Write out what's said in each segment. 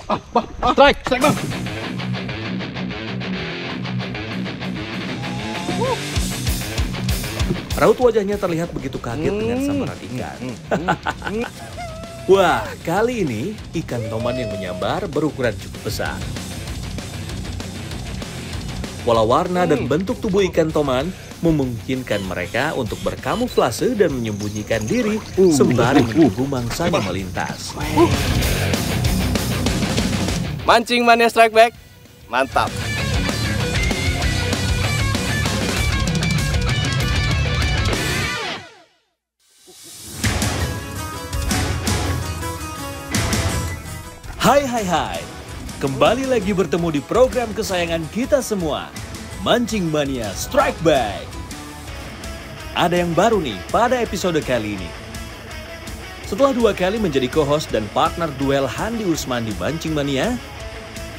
Strike bang. Raut wajahnya terlihat begitu kaget dengan sambaran ikan. Wah, kali ini ikan toman yang menyambar berukuran cukup besar. Pola warna dan bentuk tubuh ikan toman memungkinkan mereka untuk berkamuflase dan menyembunyikan diri sembari menunggu mangsanya melintas. Mancing mania strike back, mantap. Hai, kembali lagi bertemu di program kesayangan kita semua, Mancing Mania Strike Back. Ada yang baru nih pada episode kali ini. Setelah 2 kali menjadi co-host dan partner duel Handi Usman di Mancing Mania,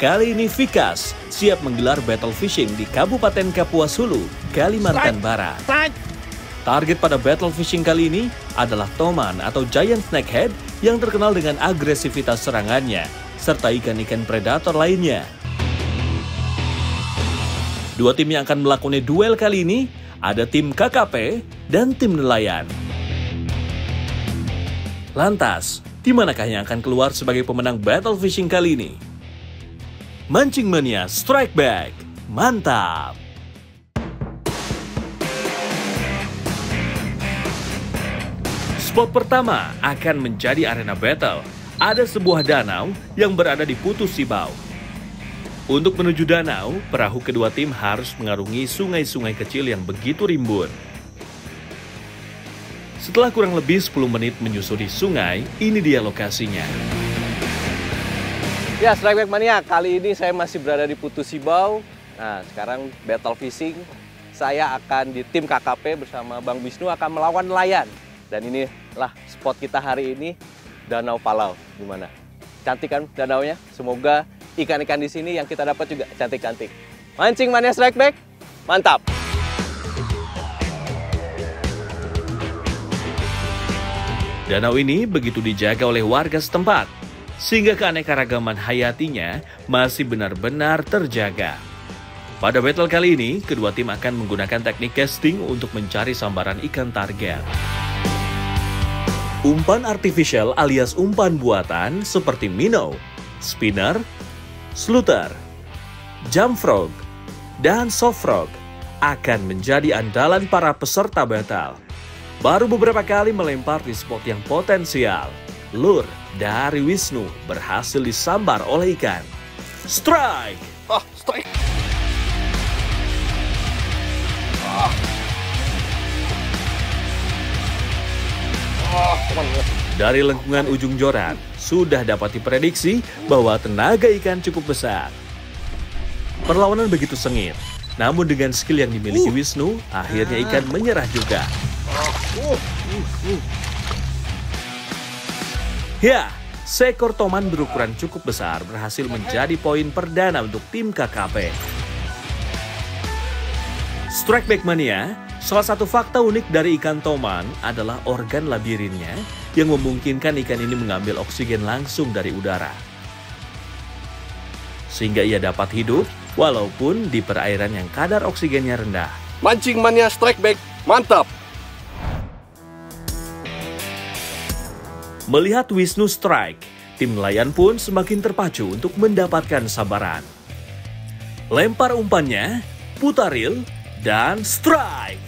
kali ini Vikas siap menggelar battle fishing di Kabupaten Kapuas Hulu, Kalimantan Barat. Target pada battle fishing kali ini adalah toman atau giant snakehead yang terkenal dengan agresivitas serangannya, serta ikan-ikan predator lainnya. 2 tim yang akan melakoni duel kali ini ada tim KKP dan tim nelayan. Lantas, di manakah yang akan keluar sebagai pemenang battle fishing kali ini? Mancing Mania Strike Back, mantap! Spot pertama akan menjadi arena battle. Ada sebuah danau yang berada di Putus Sibau. Untuk menuju danau, perahu kedua tim harus mengarungi sungai-sungai kecil yang begitu rimbun. Setelah kurang lebih 10 menit menyusuri sungai, ini dia lokasinya. Ya, Strike Back Mania, kali ini saya masih berada di Putus Sibau. Nah, sekarang battle fishing, saya akan di tim KKP bersama Bang Wisnu akan melawan nelayan. Dan inilah spot kita hari ini, Danau Palau. Gimana? Cantik kan danaunya? Semoga ikan-ikan di sini yang kita dapat juga cantik-cantik. Mancing Mania Strike Back, mantap! Danau ini begitu dijaga oleh warga setempat, sehingga keanekaragaman hayatinya masih benar-benar terjaga. Pada battle kali ini, kedua tim akan menggunakan teknik casting untuk mencari sambaran ikan target. Umpan artificial alias umpan buatan seperti minnow, spinner, sluter, jump frog, dan soft frog akan menjadi andalan para peserta battle. Baru beberapa kali melempar di spot yang potensial, lure dari Wisnu berhasil disambar oleh ikan. Strike! Strike! Dari lengkungan ujung joran, sudah dapat diprediksi bahwa tenaga ikan cukup besar. Perlawanan begitu sengit, namun dengan skill yang dimiliki Wisnu, akhirnya ikan menyerah juga. Ya, seekor toman berukuran cukup besar berhasil menjadi poin perdana untuk tim KKP. Strike Back Mania, salah satu fakta unik dari ikan toman adalah organ labirinnya yang memungkinkan ikan ini mengambil oksigen langsung dari udara. Sehingga ia dapat hidup walaupun di perairan yang kadar oksigennya rendah. Mancing Mania Strike Back, mantap! Melihat Wisnu strike, tim nelayan pun semakin terpacu untuk mendapatkan sambaran. Lempar umpannya, putar reel, dan strike!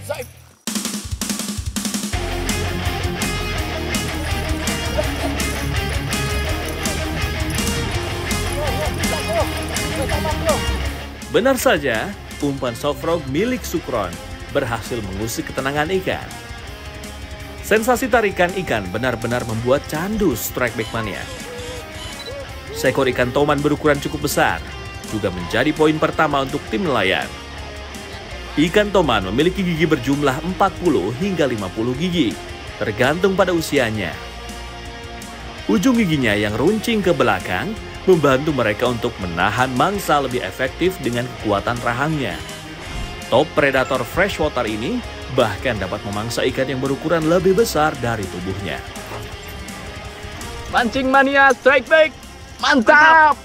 Benar saja, umpan soft frog milik Sukron berhasil mengusik ketenangan ikan. Sensasi tarikan ikan benar-benar membuat candu Strike Back Mania. Seekor ikan toman berukuran cukup besar juga menjadi poin pertama untuk tim nelayan. Ikan toman memiliki gigi berjumlah 40 hingga 50 gigi, tergantung pada usianya. Ujung giginya yang runcing ke belakang membantu mereka untuk menahan mangsa lebih efektif dengan kekuatan rahangnya. Top predator freshwater ini bahkan dapat memangsa ikan yang berukuran lebih besar dari tubuhnya. Mancing Mania Strike Back, mantap!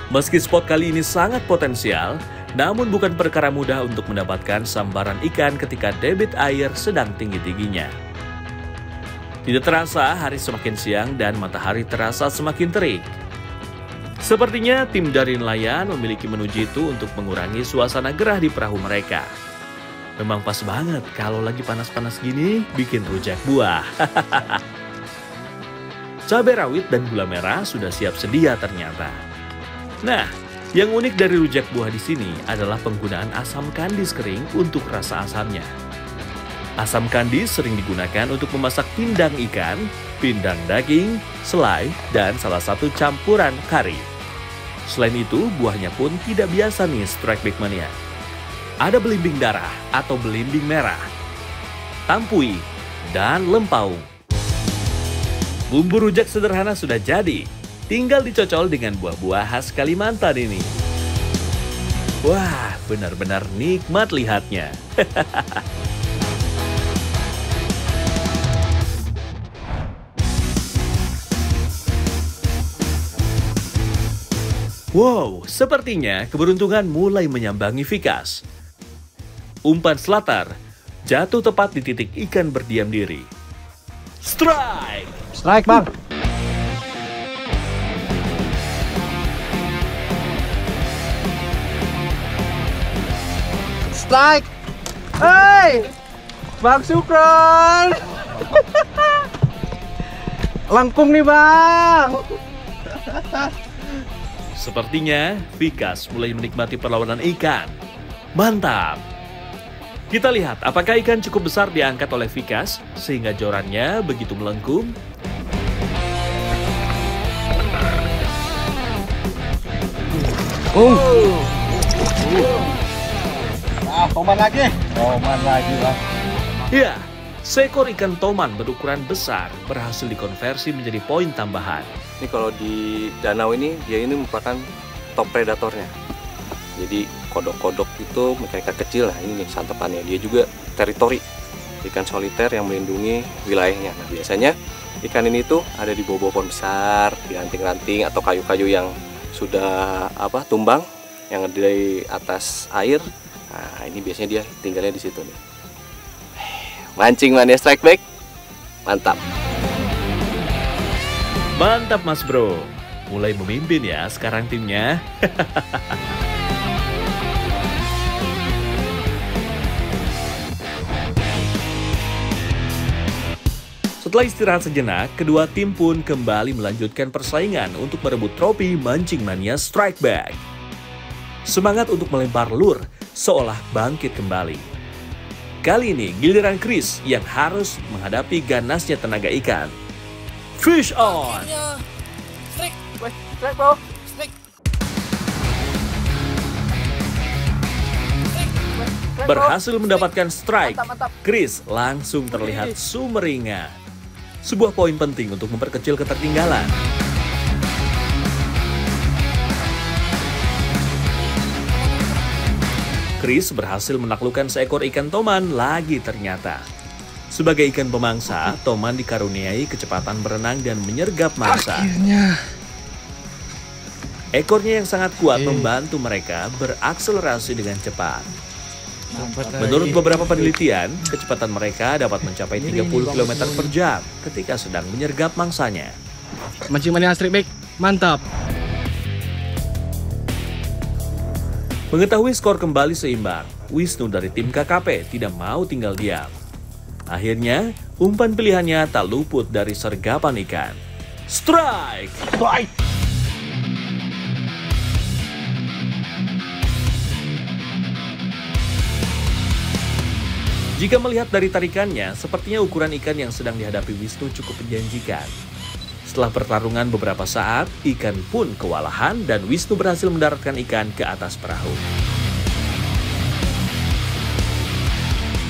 Meski spot kali ini sangat potensial, namun bukan perkara mudah untuk mendapatkan sambaran ikan ketika debit air sedang tinggi-tingginya. Tidak terasa, hari semakin siang dan matahari terasa semakin terik. Sepertinya tim dari nelayan memiliki menu jitu untuk mengurangi suasana gerah di perahu mereka. Memang pas banget kalau lagi panas-panas gini bikin rujak buah. Cabai rawit dan gula merah sudah siap sedia ternyata. Nah, yang unik dari rujak buah di sini adalah penggunaan asam kandis kering untuk rasa asamnya. Asam kandis sering digunakan untuk memasak pindang ikan, pindang daging, selai, dan salah satu campuran kari. Selain itu, buahnya pun tidak biasa nih Strike Back Mania. Ada belimbing darah atau belimbing merah, tampui, dan lempaung. Bumbu rujak sederhana sudah jadi. Tinggal dicocol dengan buah-buah khas Kalimantan ini. Wah, benar-benar nikmat lihatnya. Wow, sepertinya keberuntungan mulai menyambangi Vikas. Umpan selatar jatuh tepat di titik ikan berdiam diri. Strike! Strike, Bang! Strike! Hei! Bang Sukron! Langkung nih, Bang! Sepertinya Vikas mulai menikmati perlawanan ikan. Mantap! Kita lihat apakah ikan cukup besar diangkat oleh Vikas sehingga jorannya begitu melengkung. Toman lagi lah. Ya, seekor ikan toman berukuran besar berhasil dikonversi menjadi poin tambahan. Ini kalau di danau ini, dia ini merupakan top predatornya. Jadi kodok-kodok itu mereka kecil, nah ini nih santapannya. Dia juga teritori, ikan soliter yang melindungi wilayahnya. Nah biasanya ikan ini tuh ada di bawah pohon besar, di ranting-ranting atau kayu-kayu yang sudah tumbang, yang ada di atas air. Nah ini biasanya dia tinggalnya di situ nih. Mancing Mania Strike Back, mantap. Mantap Mas Bro, mulai memimpin ya sekarang timnya. Setelah istirahat sejenak, kedua tim pun kembali melanjutkan persaingan untuk merebut trofi Mancing Mania Strike Back. Semangat untuk melempar lur seolah bangkit kembali. Kali ini giliran Chris yang harus menghadapi ganasnya tenaga ikan. Fish on! Strike! Strike, bro! Strike! Berhasil mendapatkan strike, Mantap. Chris langsung terlihat sumringah. Sebuah poin penting untuk memperkecil ketertinggalan. Chris berhasil menaklukkan seekor ikan toman lagi ternyata. Sebagai ikan pemangsa, toman dikaruniai kecepatan berenang dan menyergap mangsa. Akhirnya. Ekornya yang sangat kuat membantu mereka berakselerasi dengan cepat. Menurut beberapa penelitian, kecepatan mereka dapat mencapai 30 km per jam ketika sedang menyergap mangsanya. Mancing Mania Strike Back, mantap. Mengetahui skor kembali seimbang, Wisnu dari tim KKP tidak mau tinggal diam. Akhirnya, umpan pilihannya tak luput dari sergapan ikan. Strike! Strike! Jika melihat dari tarikannya, sepertinya ukuran ikan yang sedang dihadapi Wisnu cukup menjanjikan. Setelah pertarungan beberapa saat, ikan pun kewalahan dan Wisnu berhasil mendaratkan ikan ke atas perahu.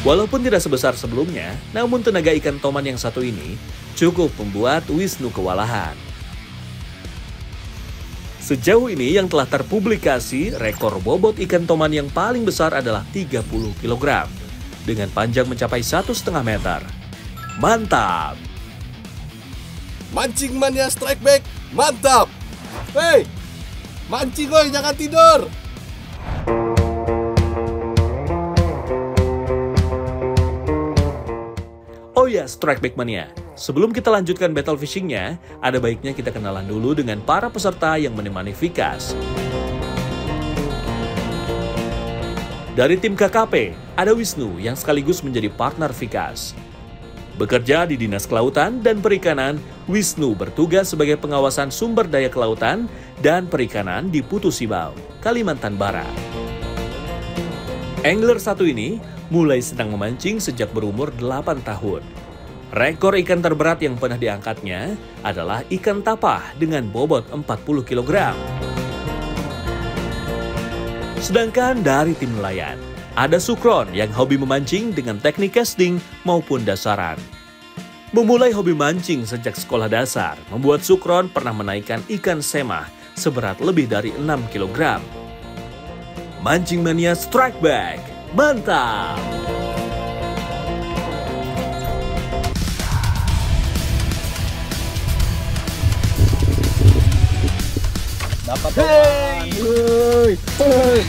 Walaupun tidak sebesar sebelumnya, namun tenaga ikan toman yang satu ini cukup membuat Wisnu kewalahan. Sejauh ini yang telah terpublikasi, rekor bobot ikan toman yang paling besar adalah 30 kg. Dengan panjang mencapai 1,5 meter. Mantap! Mancing Mania Strike Back, mantap! Hei, Mancing oi, jangan tidur. Oh ya, Strike Back Mania. Sebelum kita lanjutkan battle fishingnya, ada baiknya kita kenalan dulu dengan para peserta yang menemani Vikas. Dari tim KKP, ada Wisnu yang sekaligus menjadi partner Vikas. Bekerja di Dinas Kelautan dan Perikanan, Wisnu bertugas sebagai pengawasan sumber daya kelautan dan perikanan di Putu Sibau, Kalimantan Barat. Angler satu ini mulai senang memancing sejak berumur 8 tahun. Rekor ikan terberat yang pernah diangkatnya adalah ikan tapah dengan bobot 40 kg. Sedangkan dari tim nelayan, ada Sukron yang hobi memancing dengan teknik casting maupun dasaran. Memulai hobi mancing sejak sekolah dasar, membuat Sukron pernah menaikkan ikan semah seberat lebih dari 6 kg. Mancing Mania Strike Back, mantap! Dapat hey! Hey!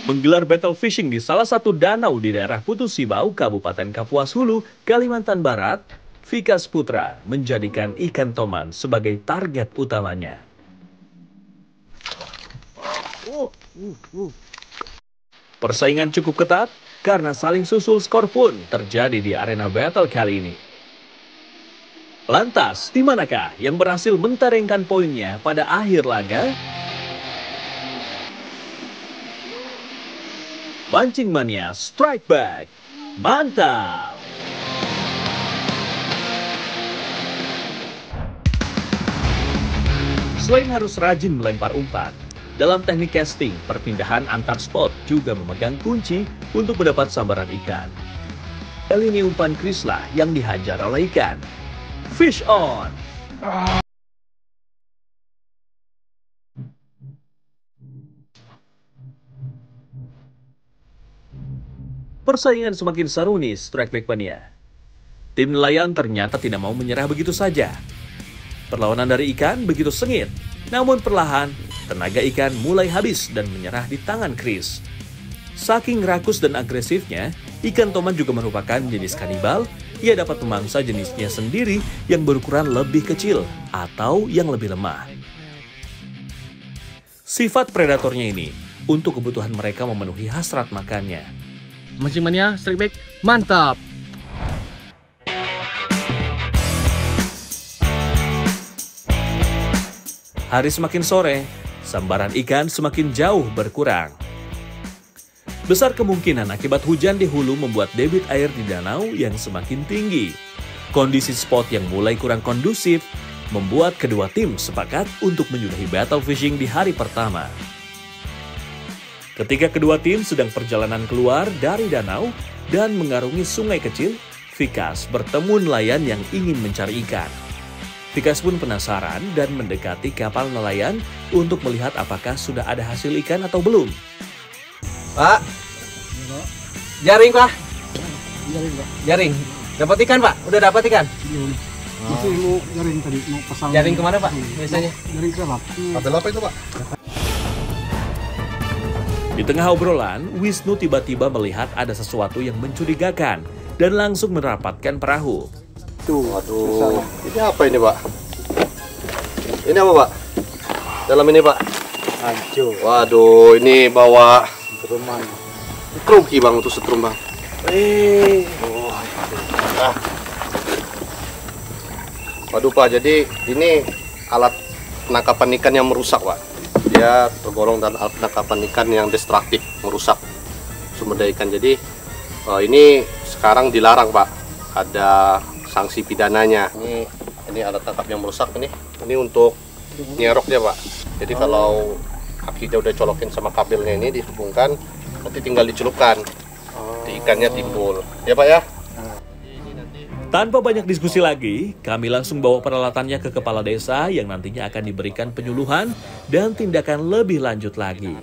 Menggelar battle fishing di salah satu danau di daerah Putu Sibau, Kabupaten Kapuas Hulu, Kalimantan Barat, Vikas Putra menjadikan ikan toman sebagai target utamanya. Persaingan cukup ketat karena saling susul skor pun terjadi di arena battle kali ini. Lantas, di manakah yang berhasil menterengkan poinnya pada akhir laga? Mancing Mania Strike Back, mantap! Selain harus rajin melempar umpan, dalam teknik casting, perpindahan antar spot juga memegang kunci untuk mendapat sambaran ikan. Kali ini umpan krislah yang dihajar oleh ikan. Fish on! Persaingan semakin seru nih, Strike Back Mania. Tim nelayan ternyata tidak mau menyerah begitu saja. Perlawanan dari ikan begitu sengit, namun perlahan tenaga ikan mulai habis dan menyerah di tangan Chris. Saking rakus dan agresifnya, ikan toman juga merupakan jenis kanibal. Ia dapat memangsa jenisnya sendiri yang berukuran lebih kecil atau yang lebih lemah. Sifat predatornya ini untuk kebutuhan mereka memenuhi hasrat makannya. Mancing Mania Strike Back, mantap! Hari semakin sore, sambaran ikan semakin jauh berkurang. Besar kemungkinan akibat hujan di hulu membuat debit air di danau yang semakin tinggi. Kondisi spot yang mulai kurang kondusif membuat kedua tim sepakat untuk menyudahi battle fishing di hari pertama. Ketika kedua tim sedang perjalanan keluar dari danau dan mengarungi sungai kecil, Vikas bertemu nelayan yang ingin mencari ikan. Vikas pun penasaran dan mendekati kapal nelayan untuk melihat apakah sudah ada hasil ikan atau belum. Pak, jaring Pak, Jaring, Pak. jaring. Dapat ikan Pak? Udah dapat ikan? Belum. Masih mau jaring tadi, mau pasang. Jaring kemana Pak biasanya? Jaring kelelap. Kabel apa itu, Pak? Di tengah obrolan, Wisnu tiba-tiba melihat ada sesuatu yang mencurigakan dan langsung merapatkan perahu. Tuh, aduh. Ini apa ini, Pak? Ini apa, Pak? Dalam ini, Pak? Hancur. Waduh, ini bawa Teruman. kruki, Bang, untuk setrum, Bang. Waduh, Pak, jadi ini alat penangkapan ikan yang merusak, Pak. Dia tergolong dan alat penangkapan ikan yang destruktif, merusak sumber daya ikan. Jadi ini sekarang dilarang, Pak. Ada sanksi pidananya. Ini alat tangkap yang merusak ini. Ini untuk nyerok dia, Pak. Jadi kalau kakinya udah colokin sama kabelnya ini dihubungkan, nanti tinggal dicelupkan. Di ikannya timbul. Ya, Pak ya? Tanpa banyak diskusi lagi, kami langsung bawa peralatannya ke kepala desa yang nantinya akan diberikan penyuluhan dan tindakan lebih lanjut lagi.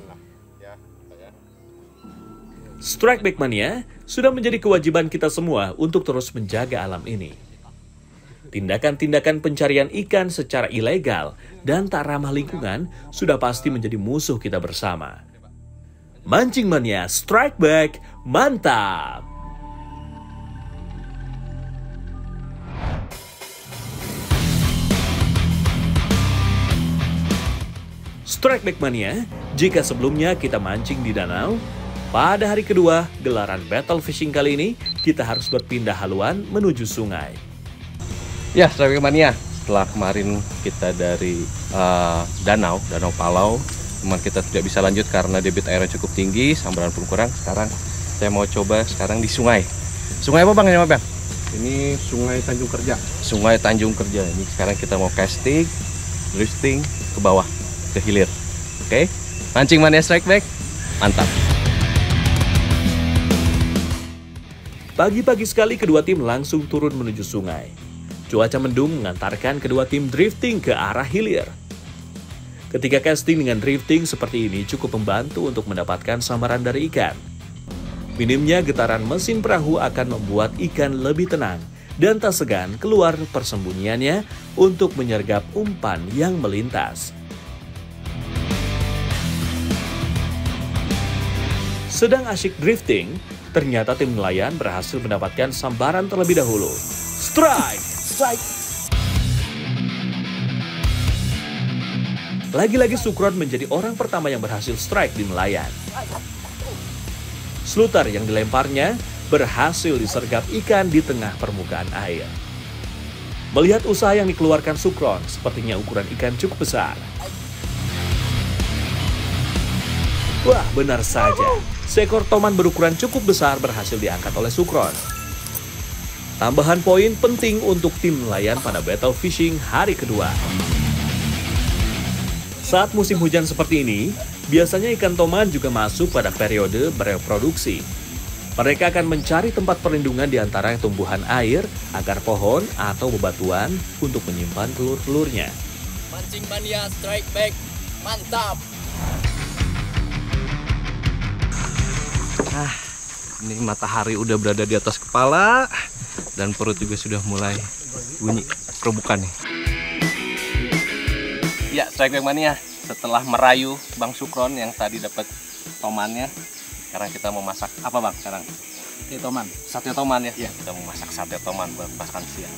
Strike Back Mania sudah menjadi kewajiban kita semua untuk terus menjaga alam ini. Tindakan-tindakan pencarian ikan secara ilegal dan tak ramah lingkungan sudah pasti menjadi musuh kita bersama. Mancing Mania Strike Back, mantap! Strike Back Mania, jika sebelumnya kita mancing di danau, pada hari kedua gelaran battle fishing kali ini, kita harus berpindah haluan menuju sungai. Ya, Strike Back Mania, setelah kemarin kita dari Danau Palau, cuman kita tidak bisa lanjut karena debit airnya cukup tinggi, sambaran pun kurang. Sekarang saya mau coba sekarang di sungai. Sungai apa Bang ini, Bang? Ini Sungai Tanjung Kerja. Sungai Tanjung Kerja. Ini sekarang kita mau casting, drifting ke bawah, ke hilir. Oke, Mancing Mania Strike Back, mantap. Pagi-pagi sekali kedua tim langsung turun menuju sungai. Cuaca mendung mengantarkan kedua tim drifting ke arah hilir. Ketika casting dengan drifting seperti ini cukup membantu untuk mendapatkan sambaran dari ikan. Minimnya getaran mesin perahu akan membuat ikan lebih tenang dan tak segan keluar persembunyiannya untuk menyergap umpan yang melintas. Sedang asyik drifting, ternyata tim nelayan berhasil mendapatkan sambaran terlebih dahulu. Strike! Lagi-lagi Sukron menjadi orang pertama yang berhasil strike di nelayan. Sluter yang dilemparnya berhasil disergap ikan di tengah permukaan air. Melihat usaha yang dikeluarkan Sukron, sepertinya ukuran ikan cukup besar. Wah, benar saja. Seekor toman berukuran cukup besar berhasil diangkat oleh Sukron. Tambahan poin penting untuk tim nelayan pada battle fishing hari kedua. Saat musim hujan seperti ini, biasanya ikan toman juga masuk pada periode bereproduksi. Mereka akan mencari tempat perlindungan di antara tumbuhan air, akar pohon, atau bebatuan untuk menyimpan telur-telurnya. Mancing Mania Strike Back, mantap! Ini matahari udah berada di atas kepala dan perut juga sudah mulai bunyi kerubukan nih. Ya, Strike Back Mania, setelah merayu Bang Sukron yang tadi dapat tomannya, sekarang kita mau masak apa Bang sekarang? Sate toman ya? Iya, kita mau masak sate toman buat makan siang.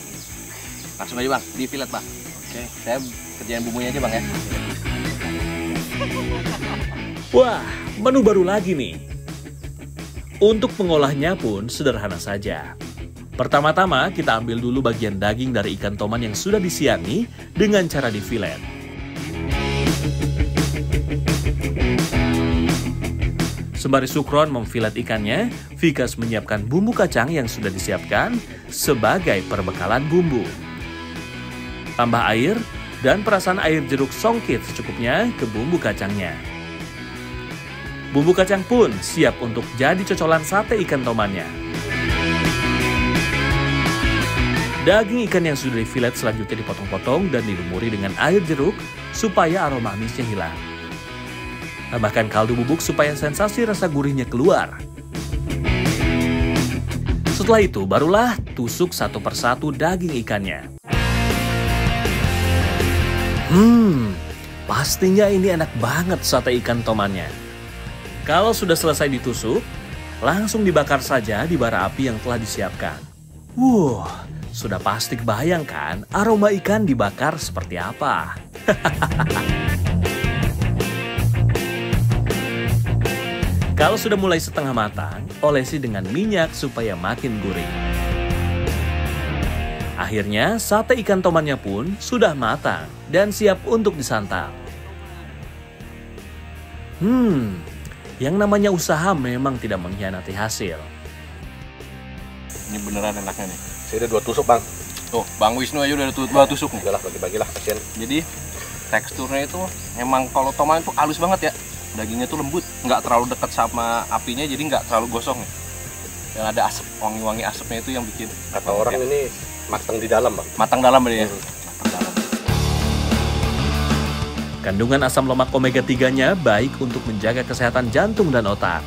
Langsung aja Bang, di filet Bang. Oke, saya kerjain bumbunya aja Bang ya. Wah, menu baru lagi nih. Untuk pengolahnya pun sederhana saja. Pertama-tama kita ambil dulu bagian daging dari ikan toman yang sudah disiangi dengan cara difilet. Sembari Sukron memfilet ikannya, Vikas menyiapkan bumbu kacang yang sudah disiapkan sebagai perbekalan bumbu. Tambah air dan perasan air jeruk songkit secukupnya ke bumbu kacangnya. Bumbu kacang pun siap untuk jadi cocolan sate ikan tomannya. Daging ikan yang sudah difilet selanjutnya dipotong-potong dan dilumuri dengan air jeruk supaya aroma amisnya hilang. Tambahkan kaldu bubuk supaya sensasi rasa gurihnya keluar. Setelah itu barulah tusuk satu persatu daging ikannya. Pastinya ini enak banget sate ikan tomannya. Kalau sudah selesai ditusuk, langsung dibakar saja di bara api yang telah disiapkan. Sudah pasti kebayangkan aroma ikan dibakar seperti apa. Kalau sudah mulai setengah matang, olesi dengan minyak supaya makin gurih. Akhirnya, sate ikan tomannya pun sudah matang dan siap untuk disantap. Yang namanya usaha memang tidak mengkhianati hasil. Ini beneran enaknya nih. Saya ada 2 tusuk Bang. Tuh, Bang Wisnu aja udah 2 tusuk nih. Udahlah, bagi-bagilah kasihan. Jadi teksturnya itu emang kalau toman itu halus banget ya. Dagingnya tuh lembut, nggak terlalu dekat sama apinya, jadi nggak terlalu gosong ya. Dan ada asap, wangi-wangi asapnya itu yang bikin. Kata orang ini matang di dalam Bang. Matang dalam berarti ya. Matang dalam. Kandungan asam lemak omega 3-nya baik untuk menjaga kesehatan jantung dan otak.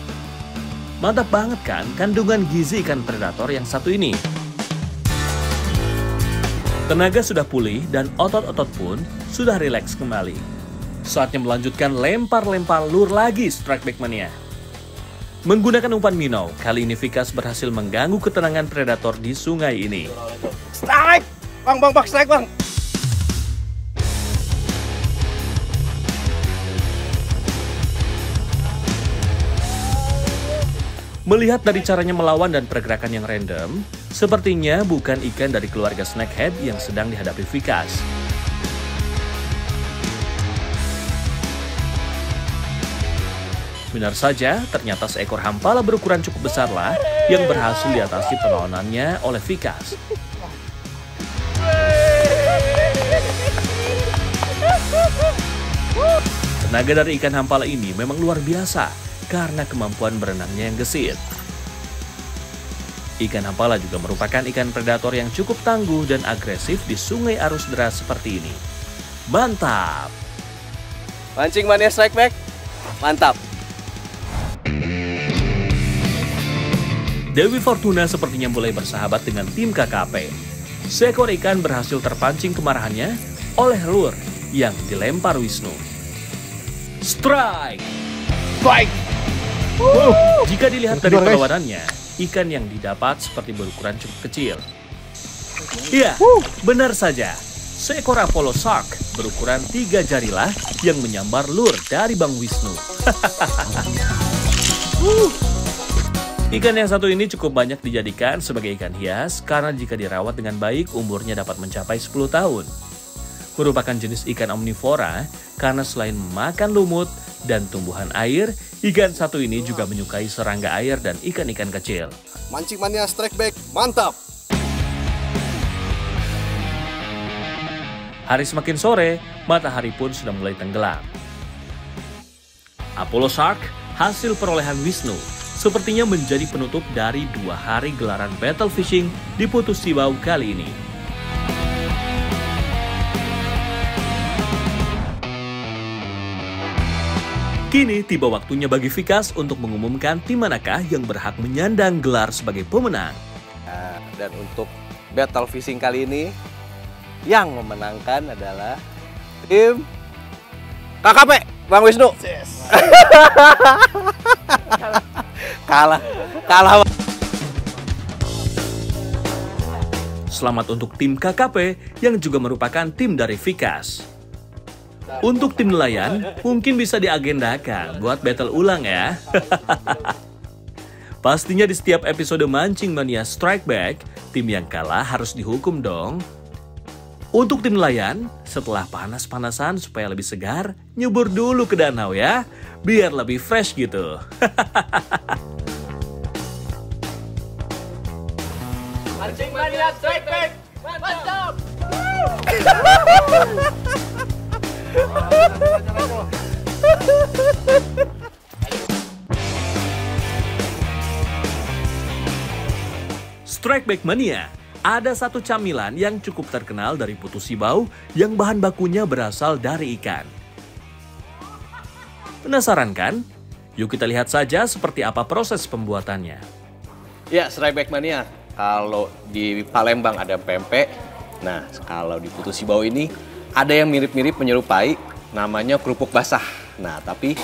Mantap banget kan kandungan gizi ikan predator yang satu ini. Tenaga sudah pulih dan otot-otot pun sudah rileks kembali. Saatnya melanjutkan lempar-lempar lur lagi Strike Back Mania. Menggunakan umpan minnow, kali ini Vikas berhasil mengganggu ketenangan predator di sungai ini. Strike! Bang, strike bang! Melihat dari caranya melawan dan pergerakan yang random, sepertinya bukan ikan dari keluarga snakehead yang sedang dihadapi Vikas. Benar saja, ternyata seekor hampala berukuran cukup besar lah yang berhasil diatasi perlawanannya oleh Vikas. Tenaga dari ikan hampala ini memang luar biasa karena kemampuan berenangnya yang gesit. Ikan hampala juga merupakan ikan predator yang cukup tangguh dan agresif di sungai arus deras seperti ini. Mantap! Mancing Mania Strike Back, mantap! Dewi Fortuna sepertinya mulai bersahabat dengan tim KKP. Seekor ikan berhasil terpancing kemarahannya oleh lur yang dilempar Wisnu. Strike! Strike! Jika dilihat dari perlawanannya, ikan yang didapat seperti berukuran cukup kecil. Iya, benar saja. Seekor Apollo Shark berukuran 3 jarilah yang menyambar lur dari Bang Wisnu. Ikan yang satu ini cukup banyak dijadikan sebagai ikan hias karena jika dirawat dengan baik umurnya dapat mencapai 10 tahun. Merupakan jenis ikan omnivora karena selain makan lumut dan tumbuhan air, ikan satu ini juga menyukai serangga air dan ikan-ikan kecil. Mancing Mania Strike Back, mantap! Hari semakin sore, matahari pun sudah mulai tenggelam. Apollo Shark, hasil perolehan Wisnu, sepertinya menjadi penutup dari 2 hari gelaran battle fishing di Putu Sibau kali ini. Kini tiba waktunya bagi Vikas untuk mengumumkan tim manakah yang berhak menyandang gelar sebagai pemenang. Nah, dan untuk battle fishing kali ini, yang memenangkan adalah tim KKP, Bang Wisnu. Yes. kalah. Selamat untuk tim KKP yang juga merupakan tim dari Vikas. Untuk tim nelayan, mungkin bisa diagendakan buat battle ulang ya. Pastinya di setiap episode Mancing Mania Strike Back, tim yang kalah harus dihukum dong. Untuk tim nelayan, setelah panas-panasan supaya lebih segar, nyubur dulu ke danau ya, biar lebih fresh gitu. Mancing Mania Strike Back, mantap! Strike Back Mania, ada satu camilan yang cukup terkenal dari Putu Sibau yang bahan bakunya berasal dari ikan. Penasaran kan? Yuk kita lihat saja seperti apa proses pembuatannya. Ya, Strike Back Mania. Kalau di Palembang ada pempek. Nah, kalau di Putu Sibau ini ada yang mirip-mirip menyerupai, namanya kerupuk basah. Nah, tapi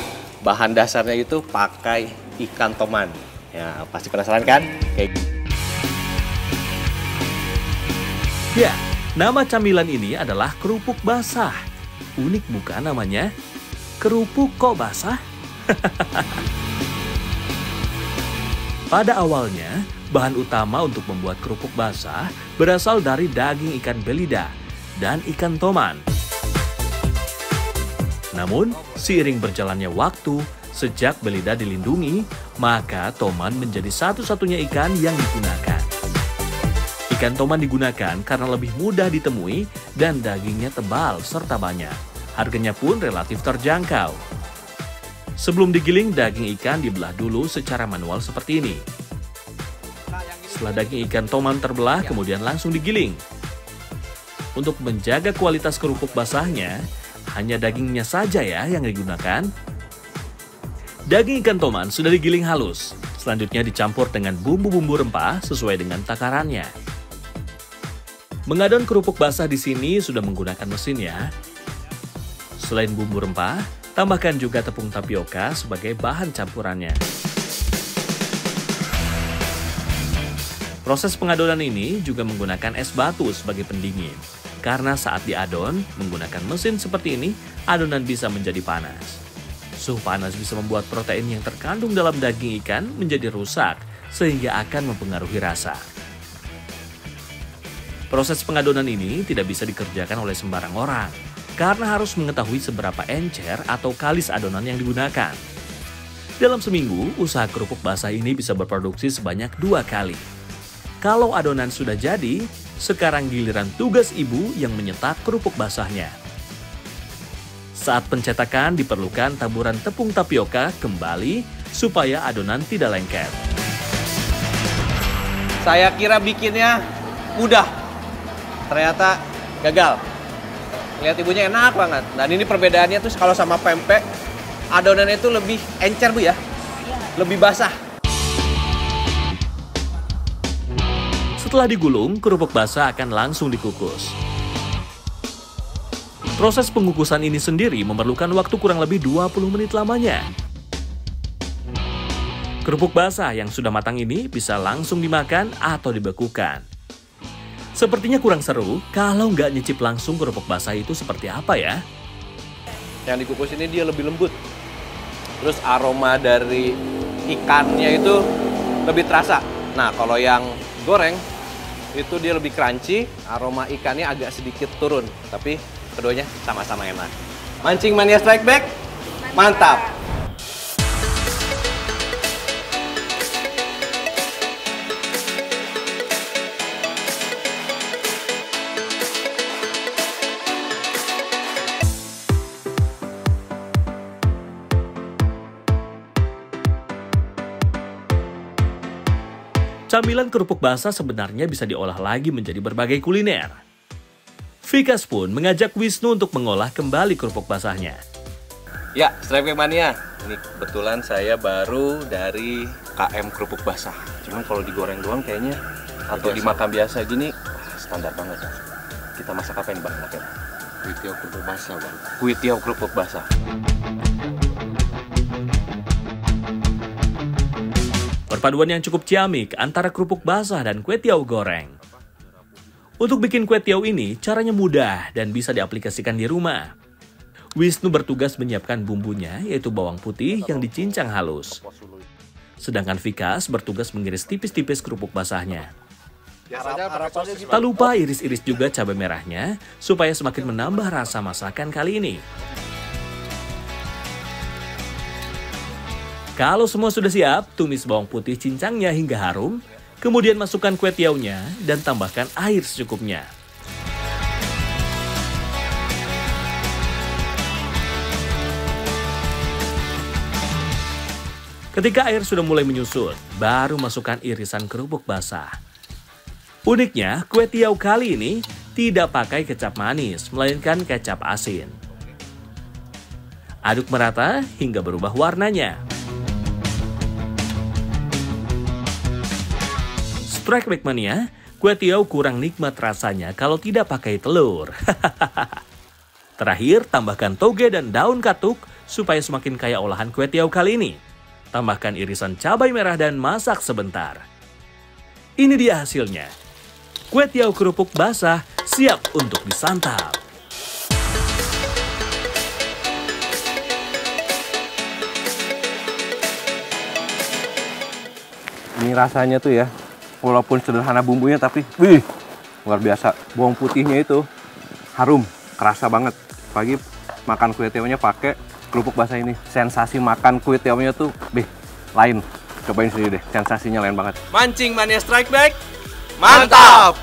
bahan dasarnya itu pakai ikan toman. Ya, pasti penasaran kan? Ya, nama camilan ini adalah kerupuk basah. Unik bukan namanya? Kerupuk kok basah? Pada awalnya, bahan utama untuk membuat kerupuk basah berasal dari daging ikan belida dan ikan toman. Namun, seiring berjalannya waktu, sejak belida dilindungi, maka toman menjadi satu-satunya ikan yang digunakan. Ikan toman digunakan karena lebih mudah ditemui dan dagingnya tebal serta banyak. Harganya pun relatif terjangkau. Sebelum digiling, daging ikan dibelah dulu secara manual seperti ini. Setelah daging ikan toman terbelah, kemudian langsung digiling. Untuk menjaga kualitas kerupuk basahnya, hanya dagingnya saja ya yang digunakan. Daging ikan toman sudah digiling halus. Selanjutnya dicampur dengan bumbu-bumbu rempah sesuai dengan takarannya. Mengadon kerupuk basah di sini sudah menggunakan mesin ya. Selain bumbu rempah, tambahkan juga tepung tapioka sebagai bahan campurannya. Proses pengadonan ini juga menggunakan es batu sebagai pendingin. Karena saat diadon, menggunakan mesin seperti ini, adonan bisa menjadi panas. Suhu panas bisa membuat protein yang terkandung dalam daging ikan menjadi rusak, sehingga akan mempengaruhi rasa. Proses pengadonan ini tidak bisa dikerjakan oleh sembarang orang, karena harus mengetahui seberapa encer atau kalis adonan yang digunakan. Dalam seminggu, usaha kerupuk basah ini bisa berproduksi sebanyak 2 kali. Kalau adonan sudah jadi, sekarang giliran tugas ibu yang menyetak kerupuk basahnya. Saat pencetakan diperlukan taburan tepung tapioka kembali supaya adonan tidak lengket. Saya kira bikinnya mudah, ternyata gagal. Lihat ibunya enak banget. Dan ini perbedaannya tuh kalau sama pempek, adonannya itu lebih encer Bu ya, lebih basah. Setelah digulung, kerupuk basah akan langsung dikukus. Proses pengukusan ini sendiri memerlukan waktu kurang lebih 20 menit lamanya. Kerupuk basah yang sudah matang ini bisa langsung dimakan atau dibekukan. Sepertinya kurang seru kalau nggak nyicip langsung kerupuk basah itu seperti apa ya? Yang dikukus ini dia lebih lembut. Terus aroma dari ikannya itu lebih terasa. Nah, kalau yang goreng itu dia lebih crunchy, aroma ikannya agak sedikit turun. Tapi keduanya sama-sama enak. Mancing Mania Strike Back, mantap! Camilan kerupuk basah sebenarnya bisa diolah lagi menjadi berbagai kuliner. Vikas pun mengajak Wisnu untuk mengolah kembali kerupuk basahnya. Ya, Strike Back Mania. Ini kebetulan saya baru dari KM kerupuk basah. Cuman kalau digoreng doang kayaknya, atau dimakan biasa gini, standar banget. Kita masak apa ini Bang? Kuitiau kerupuk basah Bang. Kuitiau kerupuk basah. Perpaduan yang cukup ciamik antara kerupuk basah dan kue tiaw goreng. Untuk bikin kue tiaw ini, caranya mudah dan bisa diaplikasikan di rumah. Wisnu bertugas menyiapkan bumbunya, yaitu bawang putih yang dicincang halus. Sedangkan Vikas bertugas mengiris tipis-tipis kerupuk basahnya. Tak lupa iris-iris juga cabai merahnya, supaya semakin menambah rasa masakan kali ini. Kalau semua sudah siap, tumis bawang putih cincangnya hingga harum, kemudian masukkan kue tiaunya dan tambahkan air secukupnya. Ketika air sudah mulai menyusut, baru masukkan irisan kerupuk basah. Uniknya, kue tiaw kali ini tidak pakai kecap manis, melainkan kecap asin. Aduk merata hingga berubah warnanya. Strike Back Mania, kue tiaw kurang nikmat rasanya kalau tidak pakai telur. Terakhir, tambahkan toge dan daun katuk supaya semakin kaya olahan kue tiaw kali ini. Tambahkan irisan cabai merah dan masak sebentar. Ini dia hasilnya. Kue tiaw kerupuk basah siap untuk disantap. Ini rasanya tuh ya, walaupun sederhana bumbunya tapi wih, luar biasa. Bawang putihnya itu harum, kerasa banget. Pagi makan kue tiawnya pakai kerupuk basah ini. Sensasi makan kue tiawnya tuh lain. Cobain sendiri deh, sensasinya lain banget. Mancing Mania Strike Back, mantap!